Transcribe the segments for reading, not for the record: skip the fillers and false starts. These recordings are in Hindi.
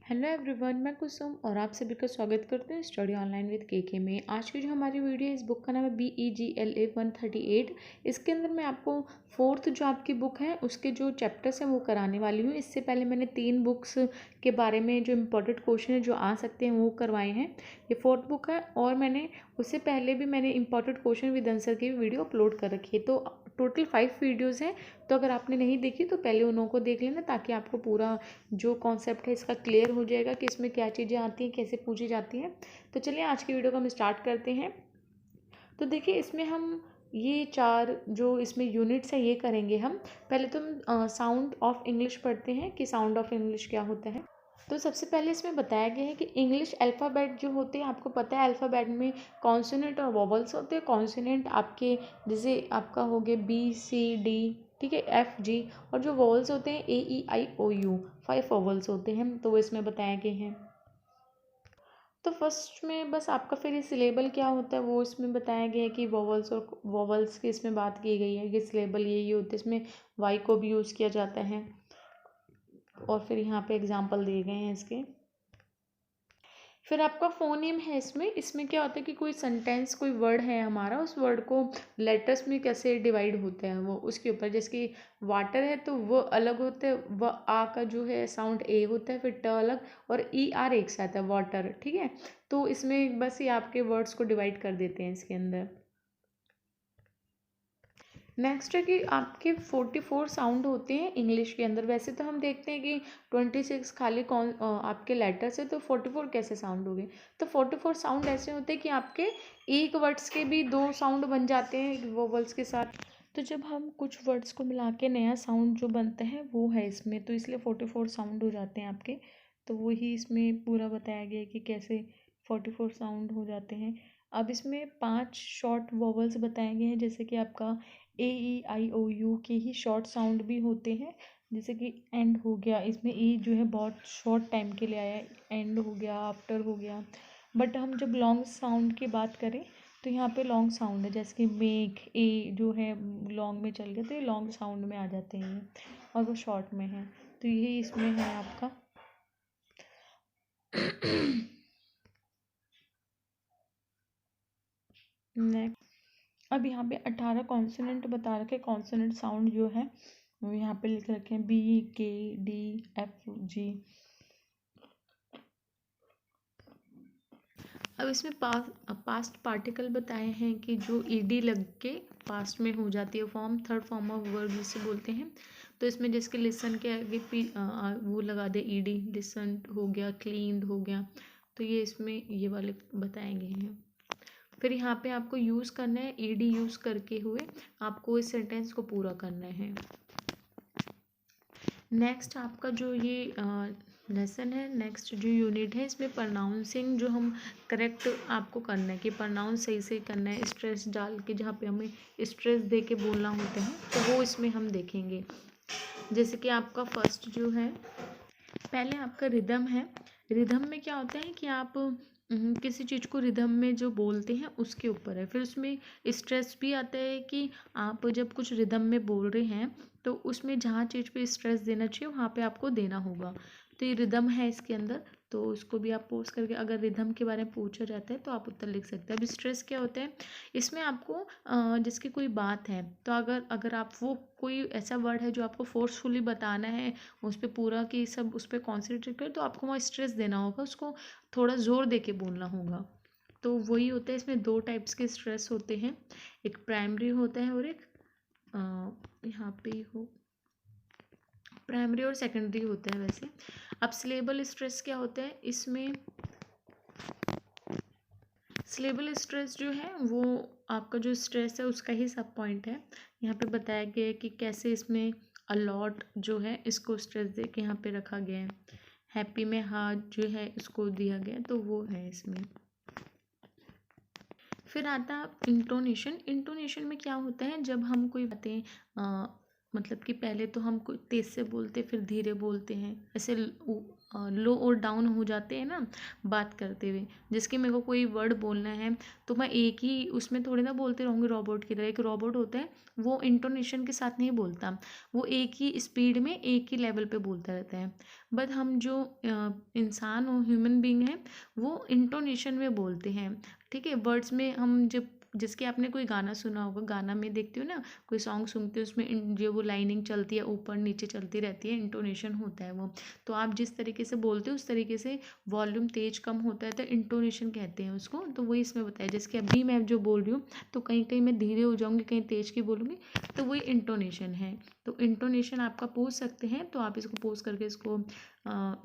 हेलो एवरीवन, मैं कुसुम और आप सभी का स्वागत करते हैं स्टडी ऑनलाइन विद के में। आज की जो हमारी वीडियो है, इस बुक का नाम है BEGLA 138। इसके अंदर मैं आपको फोर्थ जो आपकी बुक है उसके जो चैप्टर्स हैं वो कराने वाली हूँ। इससे पहले मैंने 3 बुक्स के बारे में जो इम्पोर्टेंट क्वेश्चन है जो आ सकते हैं वो करवाए हैं। ये फोर्थ बुक है और मैंने उससे पहले भी मैंने इम्पोर्टेंट क्वेश्चन विद आंसर की वीडियो अपलोड कर रखी है। तो टोटल 5 वीडियोज़ हैं। तो अगर आपने नहीं देखी तो पहले उन को देख लेना, ताकि आपको पूरा जो कॉन्सेप्ट है इसका क्लियर हो जाएगा कि इसमें क्या चीज़ें आती हैं, कैसे पूछी जाती हैं। तो चलिए आज की वीडियो को हम स्टार्ट करते हैं। तो देखिए, इसमें हम ये 4 जो इसमें यूनिट्स है ये करेंगे हम। पहले तो हम साउंड ऑफ इंग्लिश पढ़ते हैं कि साउंड ऑफ इंग्लिश क्या होता है। तो सबसे पहले इसमें बताया गया है कि इंग्लिश अल्फ़ाबेट जो होते हैं, आपको पता है अल्फ़ाबेट में कॉन्सोनेंट और वोवल्स होते हैं। कॉन्सोनेंट आपके जैसे आपका हो गया BCD, ठीक है, FG। और जो वोवल्स होते हैं AEIOU, 5 वोवल्स होते हैं। तो वो इसमें बताए गए हैं। तो फर्स्ट में बस आपका फिर सिलेबल क्या होता है वो इसमें बताया गया है कि वोवल्स और वोवल्स की इसमें बात की गई है कि सिलेबल यही होते हैं। इसमें वाई को भी यूज़ किया जाता है और फिर यहाँ पे एग्जांपल दिए गए हैं इसके। फिर आपका फोनेम है। इसमें क्या होता है कि कोई सेंटेंस, कोई वर्ड है हमारा, उस वर्ड को लेटर्स में कैसे डिवाइड होते हैं वो उसके ऊपर। जैसे कि वाटर है तो वो अलग होता है, व आ का जो है साउंड ए होता है, फिर ट अलग और ER एक साथ है, वाटर, ठीक है। तो इसमें बस ये आपके वर्ड्स को डिवाइड कर देते हैं इसके अंदर। नेक्स्ट है कि आपके 44 साउंड होते हैं इंग्लिश के अंदर। वैसे तो हम देखते हैं कि 26 खाली कौन आपके लेटर्स है, तो 44 कैसे साउंड हो गए। तो 44 साउंड ऐसे होते हैं कि आपके एक वर्ड्स के भी 2 साउंड बन जाते हैं वोवल्स के साथ। तो जब हम कुछ वर्ड्स को मिला के नया साउंड जो बनता है वो है इसमें, तो इसलिए 44 साउंड हो जाते हैं आपके। तो वही इसमें पूरा बताया गया है कि कैसे 44 साउंड हो जाते हैं। अब इसमें 5 शॉर्ट वोवल्स बताए गए हैं, जैसे कि आपका AEIOU के ही शॉर्ट साउंड भी होते हैं। जैसे कि एंड हो गया, इसमें ई जो है बहुत शॉर्ट टाइम के लिए आया है, एंड हो गया, आफ्टर हो गया। बट हम जब लॉन्ग साउंड की बात करें तो यहाँ पे लॉन्ग साउंड है, जैसे कि मेक, ए जो है लॉन्ग में चल गया तो ये लॉन्ग साउंड में आ जाते हैं और वो शॉर्ट में है। तो यही इसमें है आपका। नेक्स्ट, अब यहाँ पे 18 कॉन्सोनेंट बता रखे। कॉन्सोनेंट साउंड जो है वो यहाँ पे लिख रखे हैं BKDFG। अब इसमें पास्ट पार्टिकल बताए हैं कि जो ED लग के पास्ट में हो जाती है form, third form of verb जिसे बोलते हैं। तो इसमें जिसके लिसन के आगे वो लगा दे ED, लिसन हो गया, क्लीन्ड हो गया। तो ये इसमें ये वाले बताए गए हैं। फिर यहाँ पे आपको यूज़ करना है ED यूज़ करके हुए आपको इस सेंटेंस को पूरा करना है। नेक्स्ट आपका जो ये लेसन है, नेक्स्ट जो यूनिट है, इसमें प्रोनाउंसिंग जो हम करेक्ट आपको करना है कि प्रोनाउंस सही से करना है, स्ट्रेस डाल के जहाँ पे हमें स्ट्रेस दे के बोलना होता है तो वो इसमें हम देखेंगे। जैसे कि आपका फर्स्ट जो है, पहले आपका रिदम है। रिदम में क्या होता है कि आप किसी चीज़ को रिदम में जो बोलते हैं उसके ऊपर है। फिर उसमें स्ट्रेस भी आता है कि आप जब कुछ रिदम में बोल रहे हैं तो उसमें जहाँ चीज़ पे स्ट्रेस देना चाहिए वहाँ पे आपको देना होगा। तो ये रिदम है इसके अंदर, तो उसको भी आप पोस्ट करके अगर रिदम के बारे में पूछा जाता है तो आप उत्तर लिख सकते हैं। अब स्ट्रेस क्या होता है, इसमें आपको जिसकी कोई बात है तो अगर अगर आप वो कोई ऐसा वर्ड है जो आपको फोर्सफुली बताना है, उस पर पूरा कि सब उस पर कॉन्सेंट्रेट कर, तो आपको वहाँ स्ट्रेस देना होगा, उसको थोड़ा ज़ोर दे के बोलना होगा। तो वही होता है, इसमें 2 टाइप्स के स्ट्रेस होते हैं, एक प्राइमरी होता है और एक यहाँ पे हो प्राइमरी और सेकेंडरी होते हैं वैसे। अब सिलेबल स्ट्रेस क्या होता है, इसमें सिलेबल स्ट्रेस जो है वो आपका जो स्ट्रेस है उसका ही सब पॉइंट है। यहाँ पे बताया गया है कि कैसे इसमें अलॉट जो है इसको स्ट्रेस दे के यहाँ पे रखा गया है। हैप्पी में हार्ट जो है इसको दिया गया, तो वो है इसमें। फिर आता है इंटोनेशन। इंटोनेशन में क्या होता है, जब हम कोई बातें मतलब कि पहले तो हम तेज से बोलते फिर धीरे बोलते हैं, ऐसे लो और डाउन हो जाते हैं ना बात करते हुए। जिसके मेरे को कोई वर्ड बोलना है तो मैं एक ही उसमें थोड़ी ना बोलते रहूँगी रोबोट की तरह। एक रोबोट होता है वो इंटोनेशन के साथ नहीं बोलता, वो एक ही स्पीड में एक ही लेवल पे बोलता रहता है। बट हम जो इंसान और ह्यूमन बीइंग हैं वो इंटोनेशन में बोलते हैं। ठीक है, वर्ड्स में हम जब जिसके आपने कोई गाना सुना होगा, गाना में देखती हूँ ना, कोई सॉन्ग सुनती हूँ उसमें जो वो लाइनिंग चलती है ऊपर नीचे चलती रहती है, इंटोनेशन होता है वो। तो आप जिस तरीके से बोलते हो उस तरीके से वॉल्यूम तेज कम होता है तो इंटोनेशन कहते हैं उसको। तो वही इसमें बताया, जैसे कि अभी मैं जो बोल रही हूँ तो कहीं कहीं मैं धीरे हो जाऊँगी, कहीं तेज की बोलूँगी, तो वही इंटोनेशन है। तो इंटोनेशन आपका पूछ सकते हैं, तो आप इसको पोस्ट करके इसको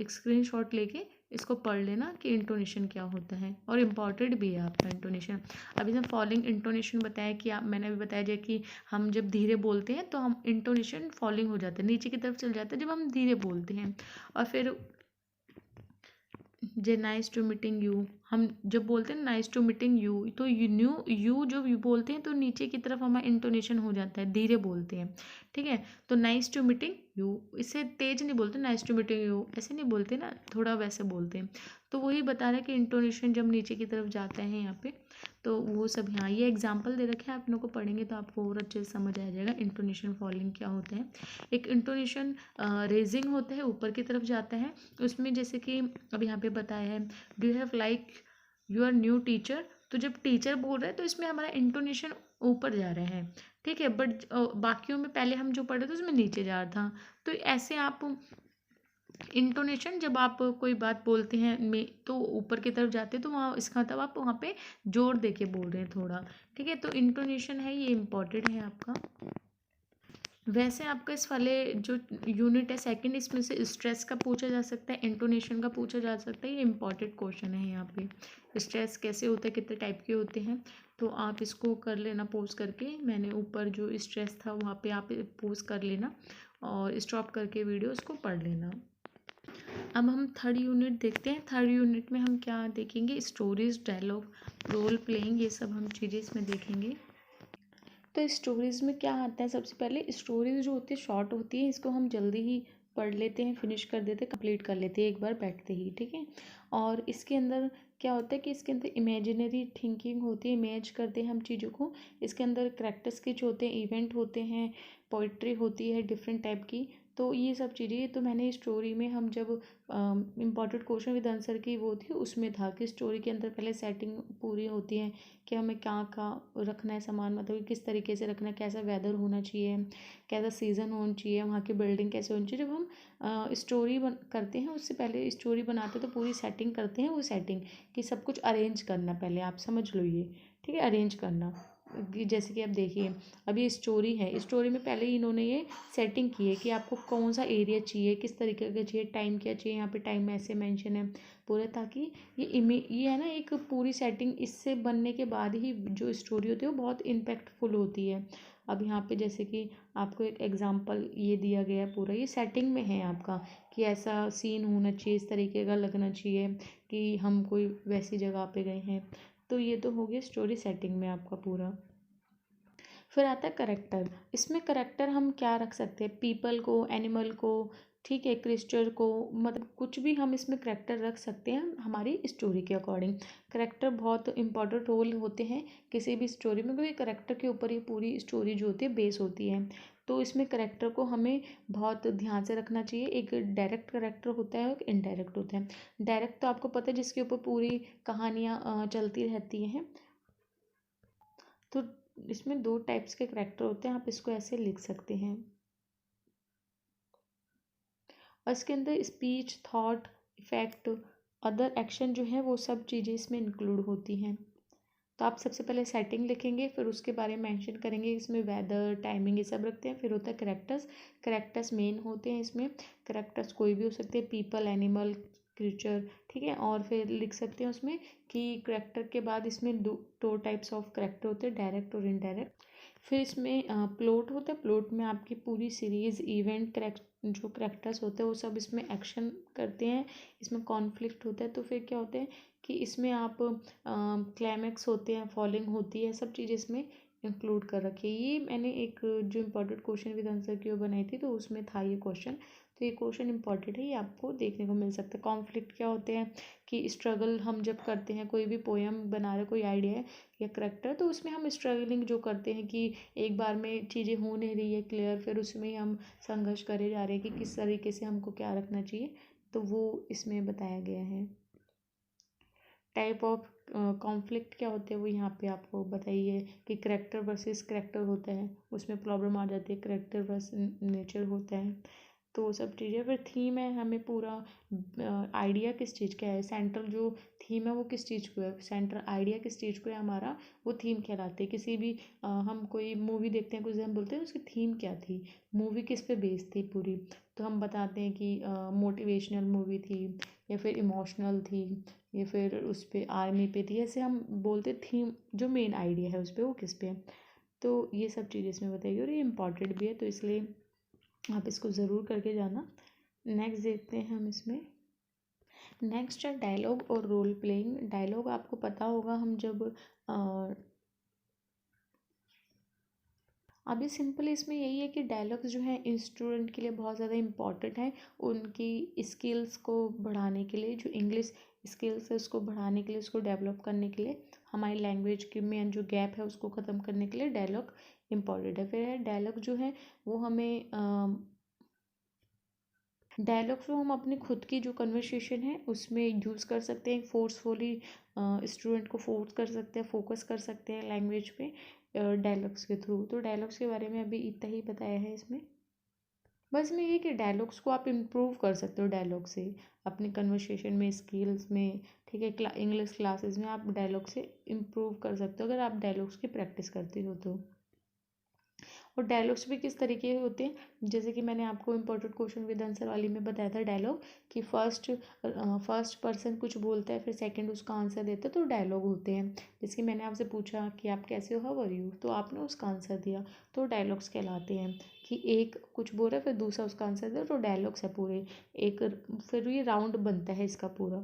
एक स्क्रीनशॉट लेके इसको पढ़ लेना कि इंटोनेशन क्या होता है, और इम्पॉर्टेंट भी है आपका इंटोनेशन। अभी जब फॉलिंग इंटोनेशन बताया कि आप, मैंने अभी बताया जाए कि हम जब धीरे बोलते हैं तो हम इंटोनेशन फॉलिंग हो जाता है, नीचे की तरफ चल जाता है जब हम धीरे बोलते हैं। और फिर जे नाइस टू मीटिंग यू, हम जब बोलते हैं नाइस टू मीटिंग यू, तो यू जब यू बोलते हैं तो नीचे की तरफ हमारा इंटोनेशन हो जाता है, धीरे बोलते हैं। ठीक है, तो नाइस टू मीटिंग यू, इससे तेज नहीं बोलते, नाइस टू मीटिंग यू ऐसे नहीं बोलते ना, थोड़ा वैसे बोलते हैं। तो वही बता रहा है कि इंटोनेशन जब नीचे की तरफ जाता है यहाँ पे, तो वो सब यहाँ ये एग्जाम्पल दे रखे हैं, आप लोगों को पढ़ेंगे तो आपको और अच्छे से समझ आ जाएगा इंटोनेशन फॉलिंग क्या होता है। एक इंटोनेशन रेजिंग होता है, ऊपर की तरफ जाता है। उसमें जैसे कि अब यहाँ पे बताया है, do you have like your new teacher, तो जब टीचर बोल रहे हैं तो इसमें हमारा इंटोनेशन ऊपर जा रहे हैं। ठीक है, बट बाकियों में पहले हम जो पढ़े थे उसमें नीचे जा रहा था। तो ऐसे आप इंटोनेशन जब आप कोई बात बोलते हैं में तो ऊपर की तरफ जाते हैं, तो वहाँ इसका मतलब आप वहाँ पे जोर दे के बोल रहे हैं थोड़ा। ठीक है, तो इंटोनेशन है ये इम्पॉर्टेंट है आपका। वैसे आपका इस वाले जो यूनिट है सेकंड, इसमें से स्ट्रेस का पूछा जा सकता है, इंटोनेशन का पूछा जा सकता है, ये इंपॉर्टेंट क्वेश्चन है यहाँ पे। स्ट्रेस कैसे होता है, कितने टाइप के होते हैं, तो आप इसको कर लेना पोज करके। मैंने ऊपर जो स्ट्रेस था वहाँ पे आप पोज कर लेना और स्टॉप करके वीडियो उसको पढ़ लेना। अब हम थर्ड यूनिट देखते हैं। थर्ड यूनिट में हम क्या देखेंगे, स्टोरीज, डायलॉग, रोल प्लेइंग, ये सब हम चीज़ें इसमें देखेंगे। तो स्टोरीज़ में क्या आता है, सबसे पहले स्टोरीज जो होती है शॉर्ट होती है, इसको हम जल्दी ही पढ़ लेते हैं, फिनिश कर देते हैं, कंप्लीट कर लेते हैं एक बार बैठते ही। ठीक है, और इसके अंदर क्या होता है कि इसके अंदर इमेजिनरी थिंकिंग होती है, इमेज करते हैं हम चीज़ों को। इसके अंदर करेक्टर स्केच होते हैं, इवेंट होते हैं, पोइट्री होती है डिफरेंट टाइप की। तो ये सब चीज़ें, तो मैंने स्टोरी में हम जब इम्पॉर्टेंट क्वेश्चन विद आंसर की वो थी उसमें था कि स्टोरी के अंदर पहले सेटिंग पूरी होती है कि हमें क्या क्या रखना है सामान, मतलब कि किस तरीके से रखना है, कैसा वेदर होना चाहिए, कैसा सीज़न होना चाहिए, वहाँ की बिल्डिंग कैसे होनी चाहिए। जब हम स्टोरी करते हैं उससे पहले स्टोरी बनाते हैं तो पूरी सेटिंग करते हैं, वो सेटिंग कि सब कुछ अरेंज करना, पहले आप समझ लो ये। ठीक है, अरेंज करना जैसे कि आप देखिए, अब ये स्टोरी है, स्टोरी में पहले ही इन्होंने ये सेटिंग की है कि आपको कौन सा एरिया चाहिए, किस तरीके का चाहिए, टाइम क्या चाहिए, यहाँ पे टाइम ऐसे मेंशन है पूरा, ताकि ये है ना एक पूरी सेटिंग, इससे बनने के बाद ही जो स्टोरी होती है वो बहुत इम्पैक्टफुल होती है। अब यहाँ पे जैसे कि आपको एक एग्जांपल ये दिया गया है, पूरा ये सेटिंग में है आपका कि ऐसा सीन होना चाहिए, इस तरीके का लगना चाहिए कि हम कोई वैसी जगह पे गए हैं। तो ये तो हो गया स्टोरी सेटिंग में आपका पूरा। फिर आता है करेक्टर। इसमें करेक्टर हम क्या रख सकते हैं, पीपल को, एनिमल को, ठीक है, क्रिस्चर को, मतलब कुछ भी हम इसमें करेक्टर रख सकते हैं हमारी स्टोरी के अकॉर्डिंग। करेक्टर बहुत इंपॉर्टेंट रोल होते हैं किसी भी स्टोरी में, क्योंकि करेक्टर के ऊपर ही पूरी स्टोरी जो होती है बेस होती है। तो इसमें करेक्टर को हमें बहुत ध्यान से रखना चाहिए। एक डायरेक्ट करेक्टर होता है, एक इनडायरेक्ट होता है। डायरेक्ट तो आपको पता है जिसके ऊपर पूरी कहानियाँ चलती रहती हैं। तो इसमें दो टाइप्स के करेक्टर होते हैं, आप इसको ऐसे लिख सकते हैं। और इसके अंदर speech, thought, effect, other action जो है वो सब चीज़ें इसमें इंक्लूड होती हैं। तो आप सबसे पहले सेटिंग लिखेंगे, फिर उसके बारे में मेंशन करेंगे, इसमें वेदर, टाइमिंग ये सब रखते हैं। फिर होता है करेक्टर्स। करेक्टर्स मेन होते हैं इसमें। करेक्टर्स कोई भी हो सकते हैं, पीपल, एनिमल, क्रिएचर। ठीक है, और फिर लिख सकते हैं उसमें कि करेक्टर के बाद इसमें दो टाइप्स ऑफ करेक्टर होते हैं, डायरेक्ट और इनडायरेक्ट। फिर इसमें प्लॉट होता है। प्लॉट में आपकी पूरी सीरीज, इवेंट, जो करेक्टर्स होते हैं वो सब इसमें एक्शन करते हैं, इसमें कॉन्फ्लिक्ट होता है। तो फिर क्या होता है कि इसमें आप क्लाइमैक्स होते हैं, फॉलिंग होती है, सब चीज़ें इसमें इंक्लूड कर रखी है। ये मैंने एक जो इम्पोर्टेंट क्वेश्चन विद आंसर की वो बनाई थी तो उसमें था ये क्वेश्चन, तो ये क्वेश्चन इंपॉर्टेंट है, ये आपको देखने को मिल सकता है। कॉन्फ्लिक्ट क्या होते हैं कि स्ट्रगल हम जब करते हैं, कोई भी पोएम बना रहे, कोई आइडिया है या करेक्टर, तो उसमें हम स्ट्रगलिंग जो करते हैं कि एक बार में चीज़ें हो नहीं रही है क्लियर, फिर उसमें ही हम संघर्ष करे जा रहे हैं कि किस तरीके से हमको क्या रखना चाहिए, तो वो इसमें बताया गया है। टाइप ऑफ कॉन्फ्लिक्ट क्या होते हैं वो यहाँ पे आपको बताइए कि करेक्टर वर्सेस करेक्टर होता है, उसमें प्रॉब्लम आ जाती है, करेक्टर वर्सेस नेचर होता है, तो वो सब चीज़ें। फिर थीम है, हमें पूरा आइडिया किस चीज़ का है, सेंट्रल जो थीम है वो किस चीज़ को है, सेंट्रल आइडिया किस चीज़ को है हमारा, वो थीम कहलाती है। किसी भी हम कोई मूवी देखते हैं, कुछ हम बोलते हैं उसकी थीम क्या थी, मूवी किस पे बेस्ड थी पूरी, तो हम बताते हैं कि मोटिवेशनल मूवी थी, या फिर इमोशनल थी, या फिर उस पर आर्मी पे थी, ऐसे हम बोलते थीम जो मेन आइडिया है उस पर वो किस पे है। तो ये सब चीज़ें इसमें बताएगी और ये इम्पॉर्टेंट भी है, तो इसलिए आप इसको ज़रूर करके जाना। नेक्स्ट देखते हैं हम इसमें। नेक्स्ट है डायलॉग और रोल प्लेइंग। डायलॉग आपको पता होगा, हम जब अभी सिंपल इसमें यही है कि डायलॉग्स जो है स्टूडेंट के लिए बहुत ज़्यादा इम्पॉर्टेंट है, उनकी स्किल्स को बढ़ाने के लिए, जो इंग्लिश स्किल्स है उसको बढ़ाने के लिए, उसको डेवलप करने के लिए, हमारी लैंग्वेज के में जो गैप है उसको ख़त्म करने के लिए डायलॉग इम्पॉर्टेंट है। फिर है डायलॉग जो है वो हमें डायलॉग्स को हम अपनी खुद की जो कन्वर्सेशन है उसमें यूज़ कर सकते हैं, फोर्सफुली स्टूडेंट को फोर्स कर सकते हैं, फोकस कर सकते हैं लैंग्वेज पे डायलॉग्स के थ्रू। तो डायलॉग्स के बारे में अभी इतना ही बताया है इसमें। बस में ये कि डायलॉग्स को आप इम्प्रूव कर सकते हो डायलॉग से अपनी कन्वर्सेशन में, स्किल्स में, ठीक है, इंग्लिश क्लासेस में आप डायलॉग से इम्प्रूव कर सकते हो अगर आप डायलॉग्स की प्रैक्टिस करते हो तो। और डायलॉग्स भी किस तरीके के होते हैं, जैसे कि मैंने आपको इम्पोर्टेंट क्वेश्चन विद आंसर वाली में बताया था डायलॉग, कि फर्स्ट पर्सन कुछ बोलता है, फिर सेकंड उसका आंसर देता है, तो डायलॉग होते हैं। जैसे कि मैंने आपसे पूछा कि आप कैसे हो, हाउ आर यू, तो आपने उसका आंसर दिया, तो डायलॉग्स कहलाते हैं। कि एक कुछ बोल रहा है फिर दूसरा उसका आंसर दिया, तो डायलॉग्स है पूरे एक, फिर ये राउंड बनता है इसका पूरा,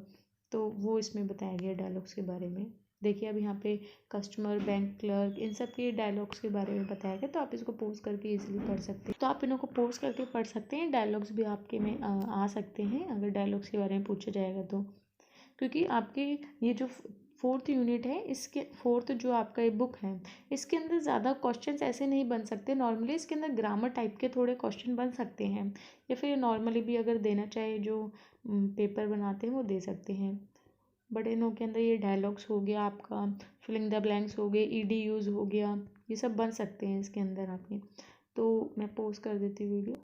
तो वो इसमें बताया गया डायलॉग्स के बारे में। देखिए अब यहाँ पे कस्टमर, बैंक क्लर्क, इन सब के डायलॉग्स के बारे में बताया गया, तो आप इसको पोस्ट करके इजीली पढ़ सकते हैं। तो आप इनको पोस्ट करके पढ़ सकते हैं, डायलॉग्स भी आपके में आ सकते हैं अगर डायलॉग्स के बारे में पूछा जाएगा तो। क्योंकि आपके ये जो फोर्थ यूनिट है, इसके फोर्थ जो आपका ये बुक है, इसके अंदर ज़्यादा क्वेश्चंस ऐसे नहीं बन सकते नॉर्मली, इसके अंदर ग्रामर टाइप के थोड़े क्वेश्चन बन सकते हैं, या फिर नॉर्मली भी अगर देना चाहे जो पेपर बनाते हैं वो दे सकते हैं। बट इनों के अंदर ये डायलॉग्स हो गया, आपका फिलिंग द ब्लैंक्स हो गए, ईडी यूज़ हो गया, ये सब बन सकते हैं इसके अंदर आपके। तो मैं पोस्ट कर देती हूँ वीडियो।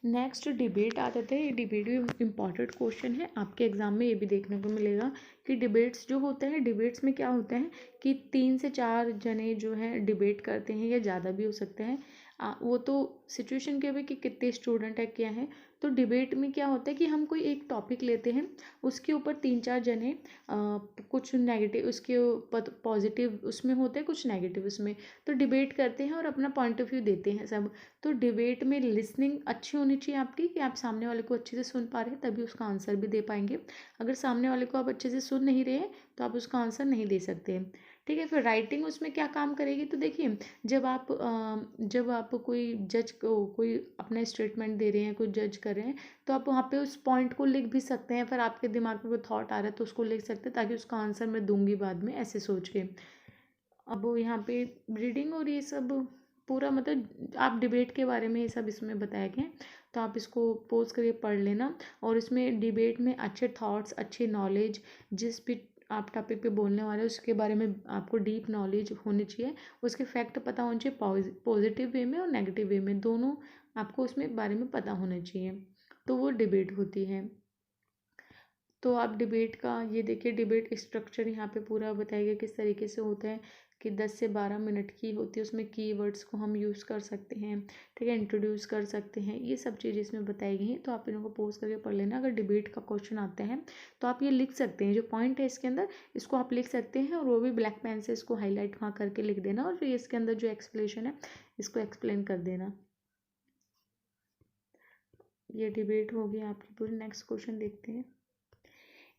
नेक्स्ट डिबेट आ जाते हैं, ये डिबेट भी इम्पॉर्टेंट क्वेश्चन है, आपके एग्जाम में ये भी देखने को मिलेगा कि डिबेट्स जो होते हैं, डिबेट्स में क्या होता है कि 3 से 4 जने जो हैं डिबेट करते हैं, या ज़्यादा भी हो सकते हैं, वो तो सिचुएशन के भी कि कितने स्टूडेंट है क्या है। तो डिबेट में क्या होता है कि हम कोई एक टॉपिक लेते हैं, उसके ऊपर 3-4 जने कुछ नेगेटिव उसके पॉजिटिव उसमें होते हैं, कुछ नेगेटिव उसमें, तो डिबेट करते हैं और अपना पॉइंट ऑफ व्यू देते हैं सब। तो डिबेट में लिसनिंग अच्छी होनी चाहिए आपकी, कि आप सामने वाले को अच्छे से सुन पा रहे हैं, तभी उसका आंसर भी दे पाएंगे। अगर सामने वाले को आप अच्छे से सुन नहीं रहे हैं तो आप उसका आंसर नहीं दे सकते, ठीक है। फिर राइटिंग उसमें क्या काम करेगी, तो देखिए जब आप कोई जज को कोई अपना स्टेटमेंट दे रहे हैं, कोई जज कर रहे हैं, तो आप वहाँ पे उस पॉइंट को लिख भी सकते हैं, फिर आपके दिमाग में कोई थॉट आ रहा है तो उसको लिख सकते हैं, ताकि उसका आंसर मैं दूंगी बाद में, ऐसे सोच के। अब वो यहाँ पे रीडिंग और ये सब पूरा मतलब आप डिबेट के बारे में ये सब इसमें बताया गया है, तो आप इसको पोस्ट करके पढ़ लेना। और इसमें डिबेट में अच्छे थॉट्स, अच्छी नॉलेज, जिस भी आप टॉपिक पे बोलने वाले हो उसके बारे में आपको डीप नॉलेज होनी चाहिए, उसके फैक्ट पता होने चाहिए, पॉजिटिव वे में और नेगेटिव वे में, दोनों आपको उसमें बारे में पता होना चाहिए, तो वो डिबेट होती है। तो आप डिबेट का ये देखिए, डिबेट स्ट्रक्चर यहाँ पे पूरा बताया गया किस तरीके से होता है, कि 10 से 12 मिनट की होती है, उसमें कीवर्ड्स को हम यूज़ कर सकते हैं, ठीक है, इंट्रोड्यूस कर सकते हैं, ये सब चीज़ें इसमें बताई गई हैं। तो आप इनको पोस्ट करके पढ़ लेना, अगर डिबेट का क्वेश्चन आता है तो आप ये लिख सकते हैं, जो पॉइंट है इसके अंदर इसको आप लिख सकते हैं, और वो भी ब्लैक पेन से इसको हाईलाइट वहाँ करके लिख देना, और फिर इसके अंदर जो एक्सप्लेनेशन है इसको एक्सप्लेन कर देना। ये डिबेट हो गई आपकी पूरी। नेक्स्ट क्वेश्चन देखते हैं।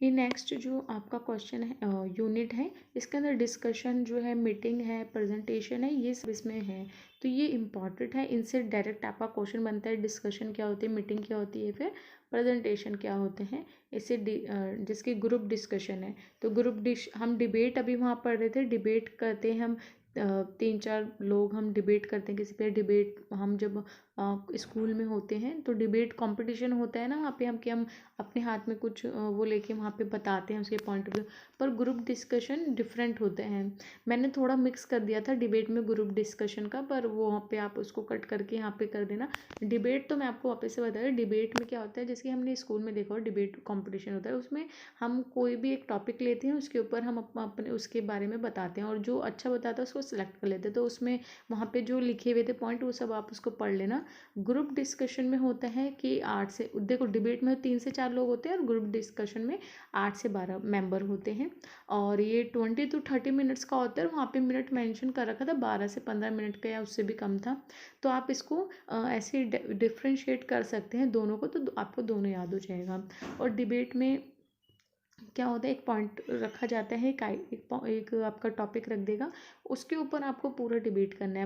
ये नेक्स्ट जो आपका क्वेश्चन है यूनिट है, इसके अंदर डिस्कशन जो है, मीटिंग है, प्रेजेंटेशन है, ये सब इसमें है। तो ये इम्पॉर्टेंट है, इनसे डायरेक्ट आपका क्वेश्चन बनता है। डिस्कशन क्या होती है, मीटिंग क्या होती है, फिर प्रेजेंटेशन क्या होते हैं। इससे जिसकी ग्रुप डिस्कशन है, तो हम डिबेट अभी वहाँ पढ़ रहे थे। डिबेट करते हैं हम 3-4 लोग हम डिबेट करते हैं किसी पे। डिबेट हम जब स्कूल में होते हैं तो डिबेट कंपटीशन होता है ना, वहाँ पे हम अपने हाथ में कुछ वो लेके वहाँ पे बताते हैं उसके पॉइंट ऑफ व्यू। पर ग्रुप डिस्कशन डिफरेंट होते हैं। मैंने थोड़ा मिक्स कर दिया था डिबेट में ग्रुप डिस्कशन का, पर वो वहाँ पे आप उसको कट करके यहाँ पे कर देना। डिबेट तो मैं आपको वापस से बताया, डिबेट में क्या होता है, जैसे कि हमने स्कूल में देखा हो डिबेट कॉम्पिटिशन होता है, उसमें हम कोई भी एक टॉपिक लेते हैं, उसके ऊपर हम अपने उसके बारे में बताते हैं, और जो अच्छा बताता है उसको सिलेक्ट कर लेते हैं। तो उसमें वहाँ पे जो लिखे हुए थे पॉइंट वो सब आप उसको पढ़ लेना। ग्रुप डिस्कशन में होता है कि 8 से, देखो डिबेट में 3 से 4 लोग होते हैं और ग्रुप डिस्कशन में 8 से 12 मेंबर होते हैं। और ये 20 to 30 मिनट्स का होता है। वहाँ पे मिनट मेंशन कर रखा था 12 से 15 मिनट का या उससे भी कम था। तो आप इसको ऐसे डिफ्रेंशिएट कर सकते हैं दोनों को, तो आपको दोनों याद हो जाएगा। और डिबेट में क्या होता है, एक पॉइंट रखा जाता है, एक आपका टॉपिक रख देगा, उसके ऊपर आपको पूरा डिबेट करना है,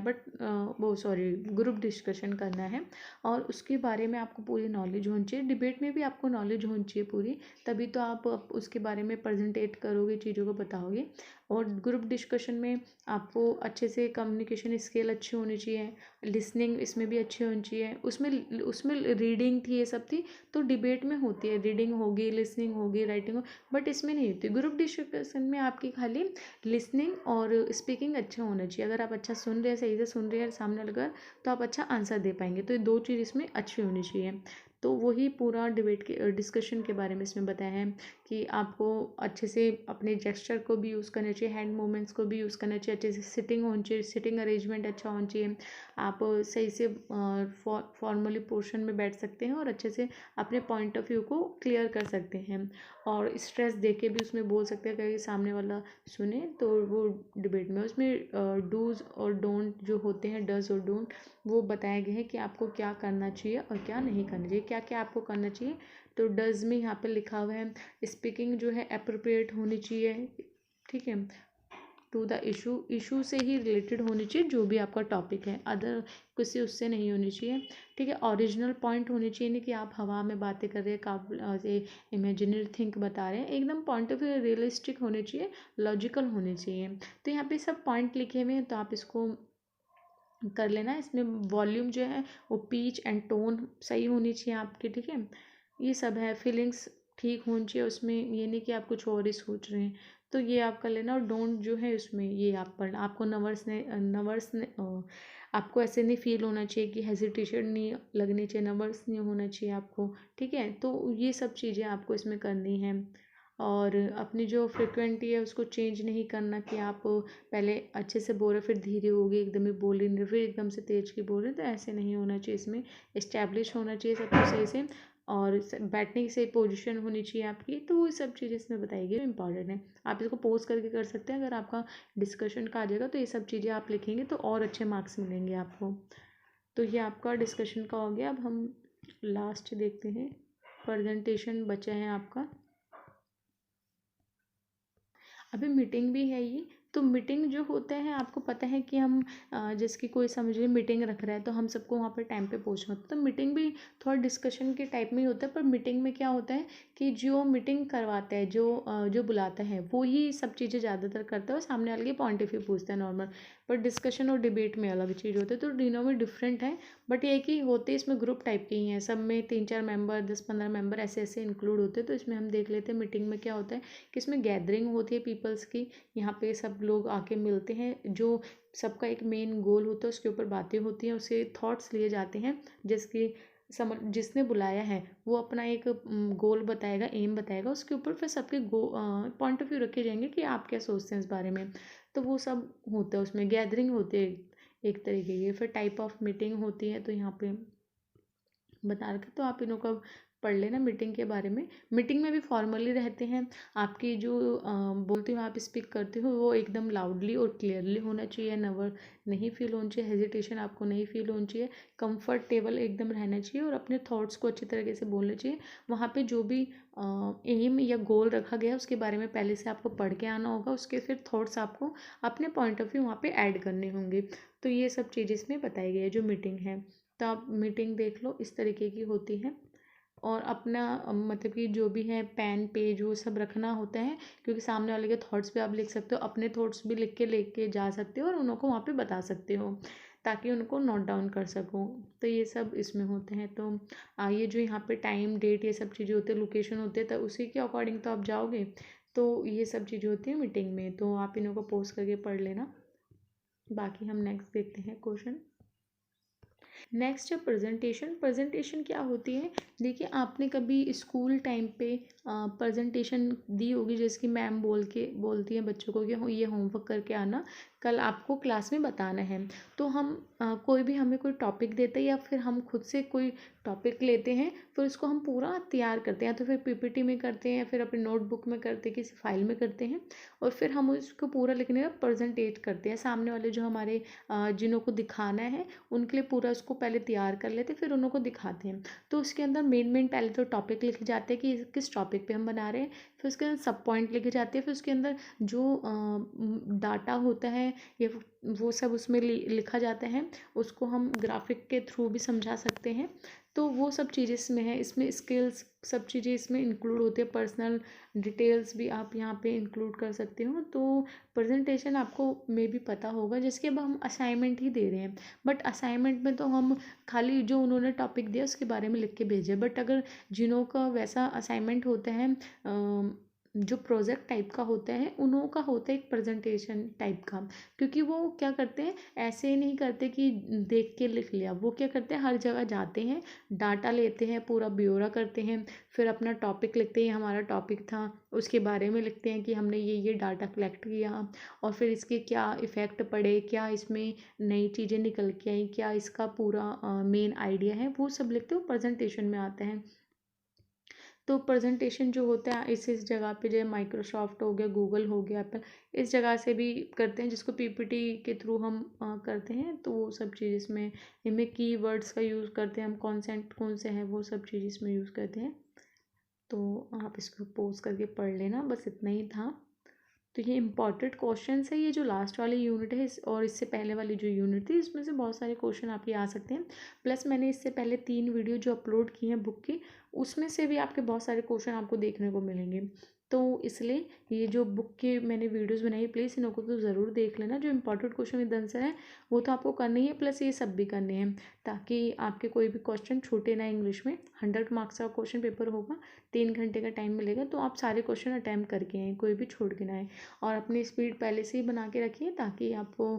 वो सॉरी ग्रुप डिस्कशन करना है, और उसके बारे में आपको पूरी नॉलेज होनी चाहिए। डिबेट में भी आपको नॉलेज होनी चाहिए पूरी, तभी तो आप उसके बारे में प्रेजेंटेट करोगे, चीज़ों को बताओगे। और ग्रुप डिस्कशन में आपको अच्छे से कम्युनिकेशन स्किल अच्छी होनी चाहिए, लिसनिंग इसमें भी अच्छी होनी चाहिए। उसमें उसमें रीडिंग थी, ये सब थी, तो डिबेट में होती है, रीडिंग होगी, लिसनिंग होगी, राइटिंग हो, बट इसमें नहीं होती। ग्रुप डिस्कशन में आपकी खाली लिसनिंग और स्पीकिंग अच्छा होना चाहिए। अगर आप अच्छा सुन रहे हैं, सही से सुन रहे हैं सामने लगा, तो आप अच्छा आंसर दे पाएंगे। तो ये 2 चीज़ इसमें अच्छी होनी चाहिए। तो वही पूरा डिबेट के डिस्कशन के बारे में इसमें बताया है कि आपको अच्छे से अपने जेस्चर को भी यूज़ करना चाहिए, हैंड मूवमेंट्स को भी यूज़ करना चाहिए, अच्छे से सिटिंग होनी चाहिए, सिटिंग अरेंजमेंट अच्छा होना चाहिए। आप सही से फॉर्मली पोर्शन में बैठ सकते हैं और अच्छे से अपने पॉइंट ऑफ व्यू को क्लियर कर सकते हैं, और स्ट्रेस दे के भी उसमें बोल सकते हैं कि सामने वाला सुने। तो वो डिबेट में उसमें डूज और डोंट जो होते हैं, डज और डोंट, वो बताया गया है कि आपको क्या करना चाहिए और क्या नहीं करना चाहिए। क्या क्या आपको करना चाहिए, तो डज में यहाँ पे लिखा हुआ है स्पीकिंग जो है अप्रोप्रिएट होनी चाहिए, ठीक है, टू द इशू से ही रिलेटेड होनी चाहिए जो भी आपका टॉपिक है, अदर किसी उससे नहीं होनी चाहिए, ठीक है। ओरिजिनल पॉइंट होनी चाहिए, नहीं कि आप हवा में बातें कर रहे हैं, आप इमेजिनरी थिंक बता रहे हैं। एकदम पॉइंट ऑफ व्यू रियलिस्टिक होने चाहिए, लॉजिकल होने चाहिए। तो यहाँ पे सब पॉइंट लिखे हुए हैं, तो आप इसको कर लेना। इसमें वॉल्यूम जो है वो पिच एंड टोन सही होनी चाहिए आपकी, ठीक है। ये सब है, फीलिंग्स ठीक होनी चाहिए उसमें, ये नहीं कि आप कुछ और ही सोच रहे हैं। तो ये आप कर लेना। और डोंट जो है उसमें ये आप पढ़ना, आपको नर्वस ने आपको ऐसे नहीं फील होना चाहिए कि हेजिटेशन नहीं लगनी चाहिए, नर्वस नहीं होना चाहिए आपको, ठीक है। तो ये सब चीज़ें आपको इसमें करनी है। और अपनी जो फ्रिक्वेंटी है उसको चेंज नहीं करना कि आप पहले अच्छे से बोल रहे फिर धीरे हो गई, एकदम ही बोल रही नहीं, फिर एकदम से तेज की बोल रहे, तो ऐसे नहीं होना चाहिए। इसमें इस्टेब्लिश होना चाहिए सब कुछ सही से, और बैठने की सही पोजीशन होनी चाहिए आपकी। तो वो सब चीज़ें इसमें बताई गई, इंपॉर्टेंट है। आप इसको पोस्ट करके कर सकते हैं। अगर आपका डिस्कशन का आ जाएगा तो ये सब चीज़ें आप लिखेंगे तो और अच्छे मार्क्स मिलेंगे आपको। तो ये आपका डिस्कशन का हो गया। अब हम लास्ट देखते हैं, प्रेजेंटेशन बचा है आपका। अभी मीटिंग भी है ये। तो मीटिंग जो होता है, आपको पता है कि हम जिसकी कोई समझिए मीटिंग रख रहा है, तो हम सबको वहाँ पर टाइम पे पहुँचना होता है। तो मीटिंग भी थोड़ा डिस्कशन के टाइप में ही होता है। पर मीटिंग में क्या होता है कि जो मीटिंग करवाता है, जो बुलाता है, वो ही सब चीज़ें ज़्यादातर करता है, और सामने वाले के पॉइंट ऑफ व्यू पूछता है नॉर्मल। पर डिस्कशन और डिबेट में अलग चीज़ होती है, तो तीनों में डिफरेंट है। बट ये कि होते इसमें ग्रुप टाइप के ही हैं, सब में 3-4 मेंबर, 10-15 मेंबर ऐसे ऐसे इंक्लूड होते हैं। तो इसमें हम देख लेते हैं मीटिंग में क्या होता है कि इसमें गैदरिंग होती है पीपल्स की। यहाँ पे सब लोग आके मिलते हैं, जो सबका एक मेन गोल होता है, उसके ऊपर बातें होती हैं, उससे थॉट्स लिए जाते हैं। जिसकी समझ जिसने बुलाया है वो अपना एक गोल बताएगा, एम बताएगा, उसके ऊपर फिर सबके पॉइंट ऑफ व्यू रखे जाएंगे कि आप क्या सोचते हैं इस बारे में। तो वो सब होता है, उसमें गैदरिंग होती है एक तरीके की। फिर टाइप ऑफ मीटिंग होती है, तो यहाँ पे बता रखा, तो आप इनों का पढ़ लेना मीटिंग के बारे में। मीटिंग में भी फॉर्मली रहते हैं, आपकी जो बोलते हो आप स्पीक करते हो वो एकदम लाउडली और क्लियरली होना चाहिए, नवर नहीं फील होना चाहिए, हेजिटेशन आपको नहीं फील होनी चाहिए, कंफर्टेबल एकदम रहना चाहिए और अपने थॉट्स को अच्छी तरीके से बोलना चाहिए। वहाँ पे जो भी एम या गोल रखा गया उसके बारे में पहले से आपको पढ़ के आना होगा, उसके फिर थॉट्स आपको अपने पॉइंट ऑफ व्यू वहाँ पे ऐड करने होंगे। तो ये सब चीज़ें इसमें बताई गई है जो मीटिंग है। तो आप मीटिंग देख लो, इस तरीके की होती है। और अपना मतलब कि जो भी है पेन पेज वो सब रखना होता है, क्योंकि सामने वाले के थॉट्स भी आप लिख सकते हो, अपने थॉट्स भी लिख के लेके जा सकते हो और उनको वहाँ पे बता सकते हो ताकि उनको नोट डाउन कर सको। तो ये सब इसमें होते हैं। तो ये जो यहाँ पे टाइम डेट ये सब चीज़ें होती है, लोकेशन होते हैं, तो उसी के अकॉर्डिंग तो आप जाओगे। तो ये सब चीज़ें होती हैं मीटिंग में, तो आप इन्हों को पोस्ट करके पढ़ लेना। बाकी हम नेक्स्ट देखते हैं क्वेश्चन। नेक्स्ट है प्रेजेंटेशन। प्रेजेंटेशन क्या होती है, देखिए आपने कभी स्कूल टाइम पे प्रेजेंटेशन दी होगी, जैसे कि मैम बोलती हैं बच्चों को कि ये होमवर्क करके आना, कल आपको क्लास में बताना है। तो हम कोई भी हमें कोई टॉपिक देता है या फिर हम खुद से कोई टॉपिक लेते हैं, फिर उसको हम पूरा तैयार करते हैं, तो फिर पीपीटी में करते हैं, फिर अपनी नोटबुक में करते हैं, किसी फाइल में करते हैं, और फिर हम उसको पूरा लिखने का प्रेजेंटेट करते हैं। सामने वाले जो हमारे जिन्हों को दिखाना है उनके लिए पूरा उसको पहले तैयार कर लेते हैं, फिर उनको दिखाते हैं। तो उसके अंदर मेन पहले तो टॉपिक लिखे जाते हैं कि किस टॉपिक पे हम बना रहे हैं, फिर उसके अंदर सब पॉइंट लिखे जाते हैं, फिर उसके अंदर जो डाटा होता है ये वो सब उसमें लिखा जाता है, उसको हम ग्राफिक के थ्रू भी समझा सकते हैं। तो वो सब चीज़ें इसमें है, इसमें स्किल्स सब चीज़ें इसमें इंक्लूड होती है, पर्सनल डिटेल्स भी आप यहाँ पे इंक्लूड कर सकते हो। तो प्रेजेंटेशन आपको मे भी पता होगा, जिसके अब हम असाइनमेंट ही दे रहे हैं, बट असाइनमेंट में तो हम खाली जो उन्होंने टॉपिक दिया उसके बारे में लिख के भेजे, बट अगर जिन्हों का वैसा असाइनमेंट होता है जो प्रोजेक्ट टाइप का होता है, उन्हों का होता है एक प्रेजेंटेशन टाइप का, क्योंकि वो क्या करते हैं, ऐसे नहीं करते कि देख के लिख लिया, वो क्या करते हैं हर जगह जाते हैं, डाटा लेते हैं, पूरा ब्यौरा करते हैं, फिर अपना टॉपिक लिखते हैं, हमारा टॉपिक था उसके बारे में लिखते हैं कि हमने ये डाटा कलेक्ट किया और फिर इसके क्या इफ़ेक्ट पड़े, क्या इसमें नई चीज़ें निकल के आई, क्या इसका पूरा मेन आइडिया है, वो सब लिखते हो प्रेजेंटेशन में आता है। तो प्रेजेंटेशन जो होता है इस जगह पे, जैसे माइक्रोसॉफ्ट हो गया, गूगल हो गया, एप्पल, इस जगह से भी करते हैं, जिसको पीपीटी के थ्रू हम करते हैं। तो वो सब चीज़ इसमें इनमें कीवर्ड्स का यूज़ करते हैं हम, कॉन्सेप्ट कौन से हैं वो सब चीज़ इसमें यूज़ करते हैं। तो आप इसको पोज करके पढ़ लेना, बस इतना ही था। तो ये इंपॉर्टेंट क्वेश्चन है, ये जो लास्ट वाली यूनिट है और इससे पहले वाली जो यूनिट थी, इसमें से बहुत सारे क्वेश्चन आपके आ सकते हैं। प्लस मैंने इससे पहले 3 वीडियो जो अपलोड की हैं बुक की, उसमें से भी आपके बहुत सारे क्वेश्चन आपको देखने को मिलेंगे। तो इसलिए ये जो बुक के मैंने वीडियोस बनाई, प्लीज़ इनको तो ज़रूर देख लेना। जो इंपॉर्टेंट क्वेश्चन विद आंसर है वो तो आपको करने ही है, प्लस ये सब भी करने हैं, ताकि आपके कोई भी क्वेश्चन छूटे ना। इंग्लिश में 100 मार्क्स का क्वेश्चन पेपर होगा, 3 घंटे का टाइम मिलेगा, तो आप सारे क्वेश्चन अटैम्प्ट करके आएँ, कोई भी छोड़ के ना आए। और अपनी स्पीड पहले से ही बना के रखिए ताकि आपको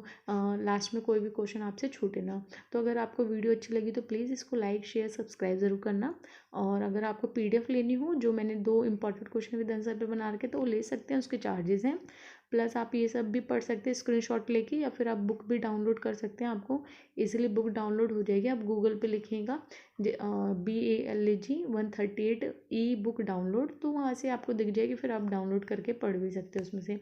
लास्ट में कोई भी क्वेश्चन आपसे छूटे ना। तो अगर आपको वीडियो अच्छी लगी तो प्लीज़ इसको लाइक शेयर सब्सक्राइब ज़रूर करना। और अगर आपको पीडीएफ लेनी हो, जो मैंने 2 इंपॉर्टेंट क्वेश्चन विद आंसर पे बना रखे, तो वो ले सकते हैं, उसके चार्जेस हैं। प्लस आप ये सब भी पढ़ सकते हैं स्क्रीनशॉट लेके, या फिर आप बुक भी डाउनलोड कर सकते हैं, आपको इजीली बुक डाउनलोड हो जाएगी। आप गूगल पे लिखिएगा BALAG 138 ई बुक डाउनलोड, तो वहाँ से आपको दिख जाएगी, फिर आप डाउनलोड करके पढ़ भी सकते हैं उसमें से।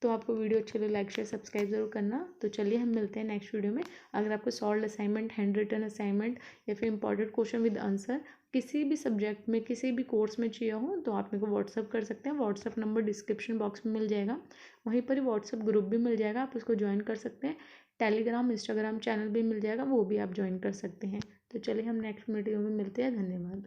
तो आपको वीडियो अच्छी लगे लाइक शेयर सब्सक्राइब जरूर करना। तो चलिए हम मिलते हैं नेक्स्ट वीडियो में। अगर आपको solve assignment, handwritten assignment या फिर इंपॉर्टेंट क्वेश्चन विद आंसर किसी भी सब्जेक्ट में किसी भी कोर्स में चाहिए हो, तो आप मेरे को व्हाट्सअप कर सकते हैं। व्हाट्सअप नंबर डिस्क्रिप्शन बॉक्स में मिल जाएगा, वहीं पर ही व्हाट्सअप ग्रुप भी मिल जाएगा, आप उसको ज्वाइन कर सकते हैं। टेलीग्राम इंस्टाग्राम चैनल भी मिल जाएगा, वो भी आप ज्वाइन कर सकते हैं। तो चलिए हम नेक्स्ट वीडियो में मिलते हैं। धन्यवाद।